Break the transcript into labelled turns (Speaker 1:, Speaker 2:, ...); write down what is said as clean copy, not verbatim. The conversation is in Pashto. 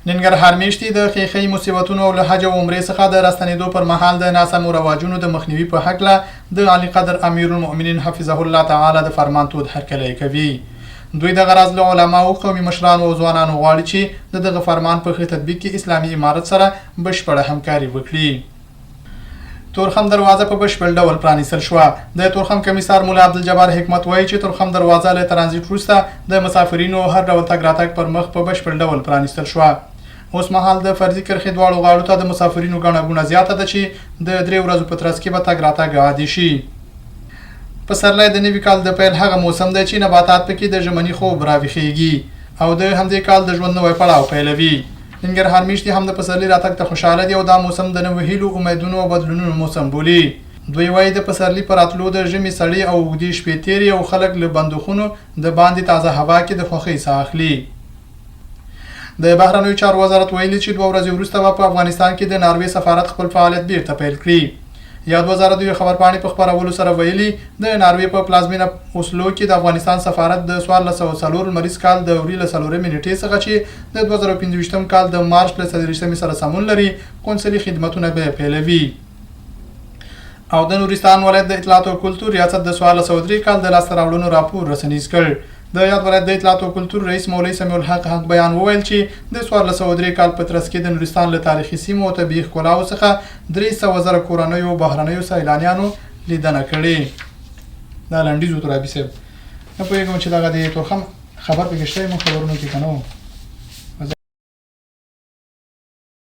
Speaker 1: ننګرهار میشتي د خیخي مصیبتونو او له حج او عمرې څخه د راستنېدو پر مهال د ناسمو رواجونو د مخنیوي په هکله د عالی قدر امیر المؤمنین حفظه الله تعالی د فرمان تود هرکلی کوي. دوی د غرض له علماو، قومي مشرانو او ځوانانو غواړي چې دغه فرمان په ښه تطبیق کې اسلامي امارت سره بشپړه همکاري وکړي. تورخم دروازه په بشپړ ډول پرانیستل شوه. د تورخم کمیسار مولا عبدالجبار حکمت وایي چې تورخم دروازه له ترانزیت وروسته د مسافرینو هر ډول تګ راتګ پر مخ په بشپړ ډول پرانیستل شوه. اوس مهال د فرضي کرښې دواړو غاړو ته د مسافرینو ګڼه ګوڼه زیاته ده چې د 3 ورځو په ترڅ کې به تګ راتګ عادي شي. پسرلی د نوي کال د پیل هغه موسم دی چې نباتات پکې د ژمني خوب راویښیږي او د همدې کال د ژوند نوی پړاو پیلوي. ننګرهار میشتي هم د پسرلي راتګ ته خوشحاله دي او دا موسم د نوو هیلو، امیدونو او بدلونونو موسم بولي. دوی وایي د پسرلي په راتلو د ژمي سړې او اوږدې شپې تېرې او خلک له بندوخونو د باندې تازه هوا کې د خوښۍ ساه اخلي. د بهرنیو چارو وزارت ویلي چې 2 ورځې وروسته به په افغانستان کې د ناروې سفارت خپل فعالیت بیرته پیل کړي. یاد وزارت د خبرپاڼې په خپرولو سره ویلي د ناروې په پلازمینه اوسلو کې د افغانستان سفارت د 1404 لمریز کال د اوري له 4 نیټې څخه چې د 2015 کال د مارچ له 30 سره سمون لري قونسلي خدمتونه به پیلوي. او د نورستان ولایت د اطلاعات او کلتور ریاست د 1403 کال د لاسته راوړنو راپور رسنیز کړ. د یاد ولایت د اطلاعات او کلتور رئیس مولوي سمیع الحق حق بیان وویل چې د 1403 کال په ترڅ کې د نورستان له تاریخي سیمو او طبیعي ښکلاو څخه 300,000 کورنیو او بهرنیو سیلانیانو لیدنه کړې. دا لنډیز و ترابي صاحب. نه پوهېږم چې دغه د تورخم خبر پکې شته مو خبرونو کې که نه و.